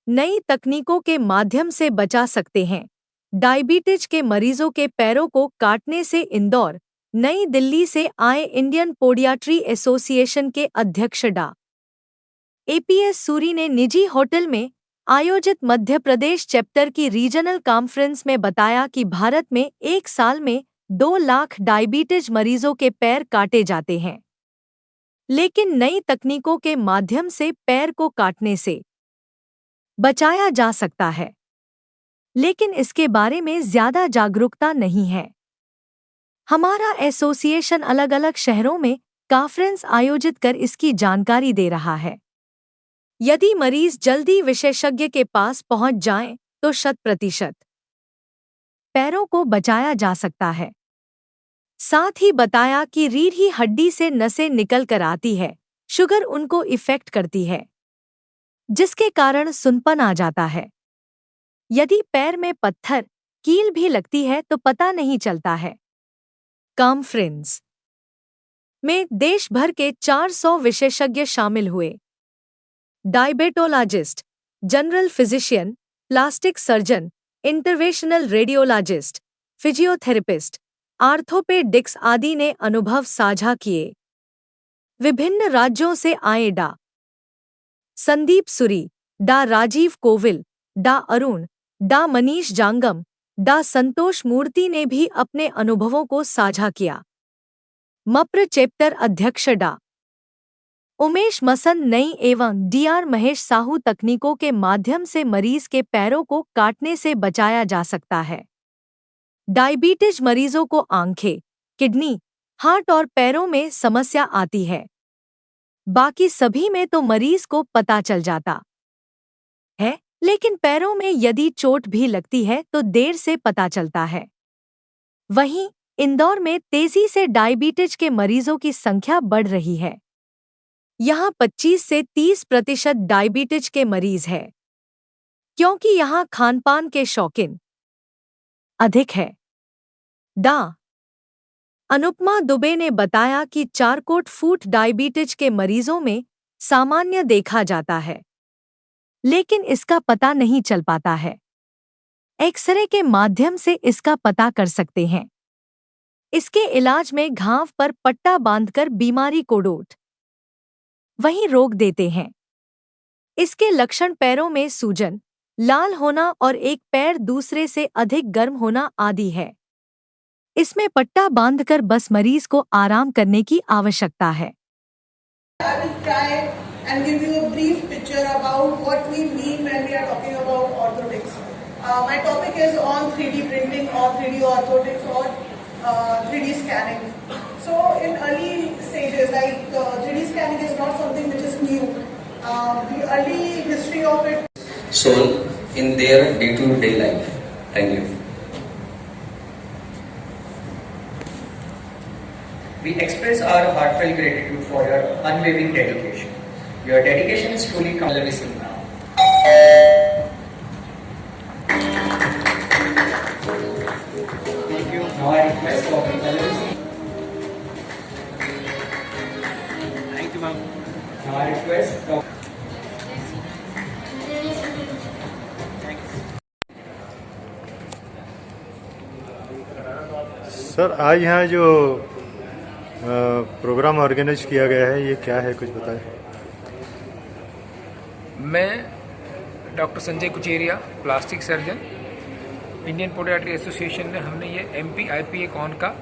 नई तकनीकों के माध्यम से बचा सकते हैं। डायबिटीज के मरीजों के पैरों को काटने से इंदौर, नई दिल्ली से आए इंडियन पोडियाट्री एसोसिएशन के अध्यक्ष डा. एपीएस सूरी ने निजी होटल में आयोजित मध्य प्रदेश चैप्टर की रीजनल कॉन्फ्रेंस में बताया कि भारत में एक साल में 2 लाख डायबिटीज मरीजों के पैर काटे जाते हैं, लेकिन नई तकनीकों के माध्यम से पैर को काटने से बचाया जा सकता है, लेकिन इसके बारे में ज्यादा जागरूकता नहीं है। हमारा एसोसिएशन अलग अलग शहरों में कॉन्फ्रेंस आयोजित कर इसकी जानकारी दे रहा है। यदि मरीज जल्दी विशेषज्ञ के पास पहुंच जाएं, तो 100% पैरों को बचाया जा सकता है। साथ ही बताया कि रीढ़ की हड्डी से नसें निकल कर आती है, शुगर उनको इफेक्ट करती है, जिसके कारण सुनपन आ जाता है। यदि पैर में पत्थर, कील भी लगती है तो पता नहीं चलता है। कॉन्फ्रेंस में देश भर के 400 विशेषज्ञ शामिल हुए। Diabetologist, general physician, plastic surgeon, interventional radiologist, physiotherapist, orthopaedics आदि ने अनुभव साझा किए। विभिन्न राज्यों से आए डा. संदीप सुरी, डा. राजीव कोविल, डा. अरुण, डा. मनीष जांगम, डा. संतोष मूर्ति ने भी अपने अनुभवों को साझा किया। मप्र चैप्टर अध्यक्ष डा. उमेश मसन नई एवं डीआर महेश साहू तकनीकों के माध्यम से मरीज के पैरों को काटने से बचाया जा सकता है। डायबिटीज मरीजों को आंखें, किडनी, हार्ट और पैरों में समस्या आती है। बाकी सभी में तो मरीज को पता चल जाता है, लेकिन पैरों में यदि चोट भी लगती है तो देर से पता चलता है। वहीं इंदौर में तेजी से डायबिटीज के मरीजों की संख्या बढ़ रही है। यहाँ 25 से 30% डायबिटीज के मरीज हैं, क्योंकि यहाँ खानपान के शौकीन अधिक है। डा. अनुपमा दुबे ने बताया कि चारकोट फूट डायबिटीज के मरीजों में सामान्य देखा जाता है, लेकिन इसका पता नहीं चल पाता है। एक्सरे के माध्यम से इसका पता कर सकते हैं। इसके इलाज में घाव पर पट्टा बांधकर बीमारी को वहीं रोक देते हैं। इसके लक्षण पैरों में सूजन, लाल होना और एक पैर दूसरे से अधिक गर्म होना आदि है। इसमें पट्टा बांधकर बस मरीज को आराम करने की आवश्यकता है। I will try and give you a brief picture about what we mean when we are talking about orthotics. My topic is on 3D printing or 3D orthotics or 3D scanning. So in early stages, like 3D scanning is not something which is new. The early history of it. So in their day-to-day life. Thank you. We express our heartfelt gratitude for your unwavering dedication. Your dedication is truly commendable now. Thank you. Now I request for television. Thank you, ma'am. Now I request for. Sir, आज यहाँ जो programme organise किया गया है, ये क्या है, कुछ बताएं। मैं doctor Sanjay Kucheria, plastic surgeon, Indian podiatry association ने हमने ये MPIPA कॉन का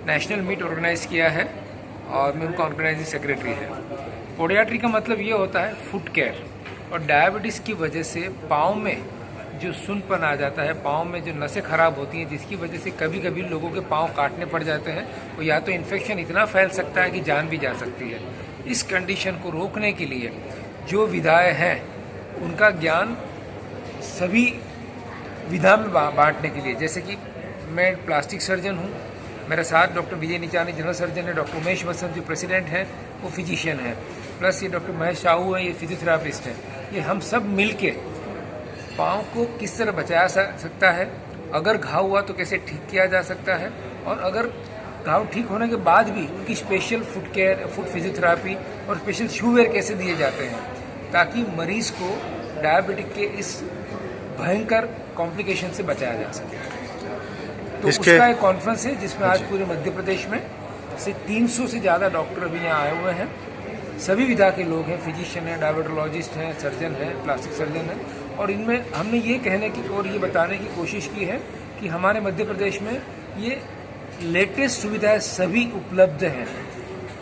नेशनल मीट ऑर्गेनाइज किया है और मैं उनका ऑर्गेनाइजिंग सेक्रेटरी है। पोडियाट्री का मतलब ये होता है फुट केयर, और डायबिटीज़ की वजह से पाँव में जो सुनपन आ जाता है, पाँव में जो नसें खराब होती हैं, जिसकी वजह से कभी कभी लोगों के पाँव काटने पड़ जाते हैं, वो या तो इन्फेक्शन इतना फैल सकता है कि जान भी जा सकती है। इस कंडीशन को रोकने के लिए जो विधाएं हैं उनका ज्ञान सभी विधा में बांटने के लिए, जैसे कि मैं प्लास्टिक सर्जन हूँ, मेरे साथ डॉक्टर विजय निचानी जनरल सर्जन है, डॉक्टर उमेश वसंत जो प्रेसिडेंट हैं वो फिजिशियन है, प्लस ये डॉक्टर महेश साहू है, ये फिजियोथेरापिस्ट है। ये हम सब मिल के पाँव को किस तरह बचाया सकता है, अगर घाव हुआ तो कैसे ठीक किया जा सकता है, और अगर घाव ठीक होने के बाद भी उनकी special foot care, foot physiotherapy और स्पेशल शू वेयर कैसे दिए जाते हैं, ताकि मरीज को डायबिटिक के इस भयंकर कॉम्प्लिकेशन से बचाया जा सके। तो उसका एक कॉन्फ्रेंस है जिसमें आज पूरे मध्य प्रदेश में से 300 से ज़्यादा डॉक्टर अभी यहाँ आए हुए हैं। सभी विधा के लोग हैं, फिजिशियन हैं, डायबिटोलॉजिस्ट हैं, सर्जन हैं, प्लास्टिक सर्जन हैं। और इनमें हमने ये कहने की और ये बताने की कोशिश की है कि हमारे मध्य प्रदेश में ये लेटेस्ट सुविधाएं सभी उपलब्ध हैं,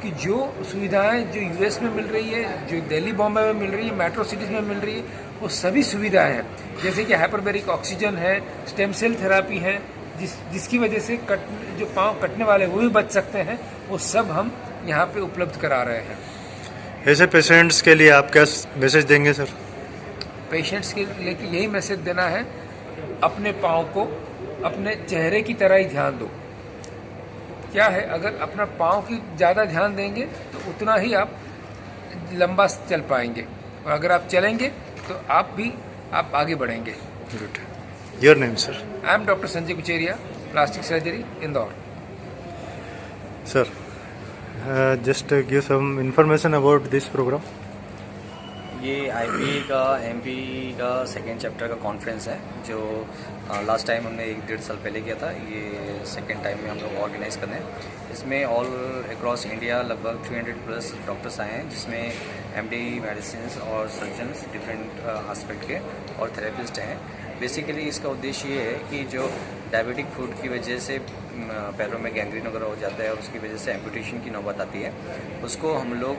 कि जो सुविधाएं जो यूएस में मिल रही है, जो दिल्ली बॉम्बे में मिल रही है, मेट्रो सिटीज़ में मिल रही है, वो सभी सुविधाएं हैं। जैसे कि हाइपरबेरिक ऑक्सीजन है, स्टेम सेल थेरापी है, जिसकी वजह से जो पाँव कटने वाले वो भी बच सकते हैं, वो सब हम यहाँ पे उपलब्ध करा रहे हैं। ऐसे पेशेंट्स के लिए आप क्या मैसेज देंगे सर? पेशेंट्स के लिए यही मैसेज देना है, अपने पाँव को अपने चेहरे की तरह ही ध्यान दो। क्या है, अगर अपना पाँव की ज़्यादा ध्यान देंगे तो उतना ही आप लंबा चल पाएंगे, और अगर आप चलेंगे तो आप आगे बढ़ेंगे। Good. Your name sir? I am doctor Sanjay Kucheria, plastic surgery, Indore. Sir, just give some information about this program. ये IPA का MP का सेकेंड चैप्टर का कॉन्फ्रेंस है, जो लास्ट टाइम हमने 1-1.5 साल पहले किया था। ये सेकेंड टाइम में हम लोग ऑर्गेनाइज कर रहे हैं। इसमें ऑल अक्रॉस इंडिया लगभग 300+ डॉक्टर्स आए हैं, जिसमें MD मेडिसिन और सर्जन्स डिफरेंट एस्पेक्ट के और थेरेपिस्ट हैं। बेसिकली इसका उद्देश्य ये है कि जो डायबिटिक फूड की वजह से पैरों में गैंग्रीन वगैरह हो जाता है और उसकी वजह से एम्पुटेशन की नौबत आती है, उसको हम लोग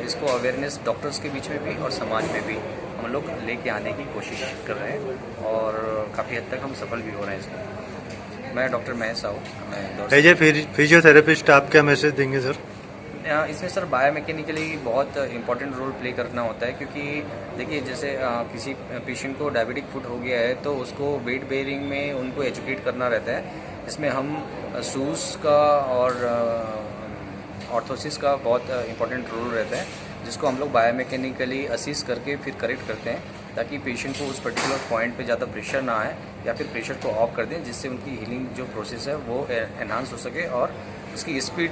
इसको अवेयरनेस डॉक्टर्स के बीच में भी और समाज में भी हम लोग लेके आने की कोशिश कर रहे हैं, और काफ़ी हद तक हम सफल भी हो रहे हैं इसमें। मैं डॉक्टर महेश साहू, मैं इंदौर से। एज ए फिजियोथेरेपिस्ट आप क्या मैसेज देंगे सर? इसमें सर बायोमैकेनिकली बहुत इंपॉर्टेंट रोल प्ले करना होता है, क्योंकि देखिए जैसे किसी पेशेंट को डायबिटिक फुट हो गया है तो उसको वेट बेयरिंग में उनको एजुकेट करना रहता है। इसमें हम शूज़ का और ऑर्थोसिस का बहुत इंपॉर्टेंट रोल रहता है, जिसको हम लोग बायोमैकेनिकली असिस्ट करके फिर करेक्ट करते हैं, ताकि पेशेंट को उस पर्टिकुलर पॉइंट पे ज़्यादा प्रेशर ना आए, या फिर प्रेशर को ऑफ कर दें, जिससे उनकी हीलिंग जो प्रोसेस है वो एनहांस हो सके और उसकी स्पीड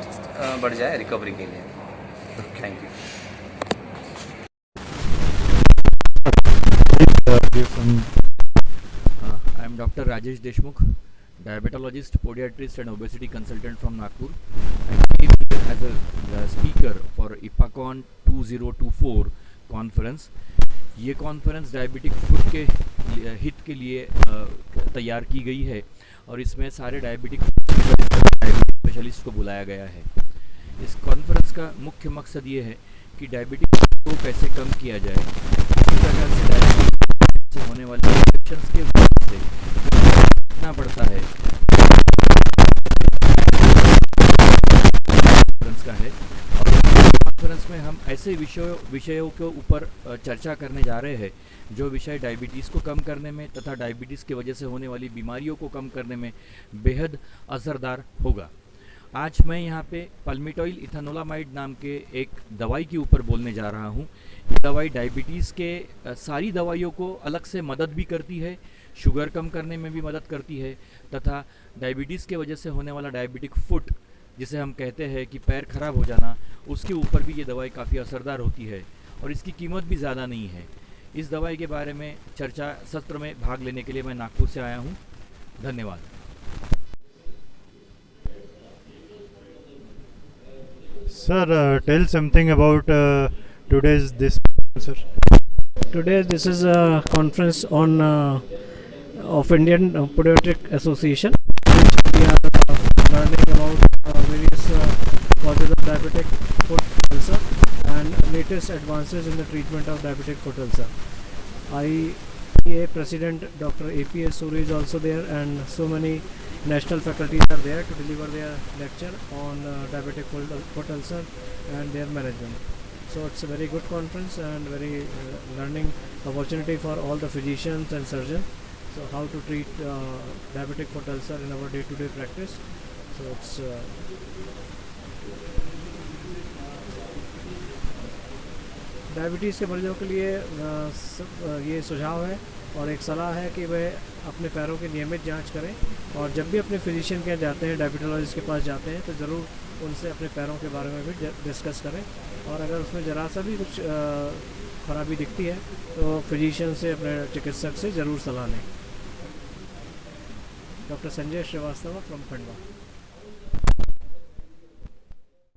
बढ़ जाए रिकवरी के लिए। Thank you. I am Dr. Rajesh Deshmukh, diabetologist, podiatrist and obesity consultant from Nagpur. I came here as a speaker for IPACON 2024 conference. ये कॉन्फ्रेंस डायबिटिक फूड के हित के लिए तैयार की गई है, और इसमें सारे डायबिटिक स्पेशलिस्ट को बुलाया गया है। इस कॉन्फ्रेंस का मुख्य मकसद ये है कि डायबिटिक को कैसे कम किया जाए, किस प्रकार से डायबिटिक से होने वाले इन्फेक्शंस के वजह से कितना पड़ता है कॉन्फ्रेंस का है। और कॉन्फ्रेंस में हम ऐसे विषयों के ऊपर चर्चा करने जा रहे हैं जो विषय डायबिटीज़ को कम करने में तथा डायबिटीज़ की वजह से होने वाली बीमारियों को कम करने में बेहद असरदार होगा। आज मैं यहाँ पे पल्मिटॉइल इथानोलामाइड नाम के एक दवाई के ऊपर बोलने जा रहा हूँ। ये दवाई डायबिटीज़ के सारी दवाइयों को अलग से मदद भी करती है, शुगर कम करने में भी मदद करती है, तथा डायबिटीज़ के वजह से होने वाला डायबिटिक फुट, जिसे हम कहते हैं कि पैर खराब हो जाना, उसके ऊपर भी ये दवाई काफ़ी असरदार होती है, और इसकी कीमत भी ज़्यादा नहीं है। इस दवाई के बारे में चर्चा सत्र में भाग लेने के लिए मैं नागपुर से आया हूँ। धन्यवाद। Sir, tell something about today's this, sir. Today this is a conference on of Indian Podiatric Association, which we are learning about various causes of diabetic foot ulcer and latest advances in the treatment of diabetic foot ulcer. IPA President Dr. APS Suri is also there, and so many national faculties are there to deliver their lecture on diabetic foot ulcer and their management. So it's a very good conference and very learning opportunity for all the physicians and surgeons. So how to treat diabetic foot ulcer in our day-to-day practice. So it's diabetes के मरीजों के लिए ये सुझाव है और एक सलाह है कि वह अपने पैरों की नियमित जांच करें, और जब भी अपने फिजिशियन के जाते हैं, डायबिटोलॉजिस्ट के पास जाते हैं, तो ज़रूर उनसे अपने पैरों के बारे में भी डिस्कस करें, और अगर उसमें ज़रा सा भी कुछ खराबी दिखती है तो फिजिशियन से, अपने चिकित्सक से ज़रूर सलाह लें। Doctor Sanjay Srivastava from Khandwa.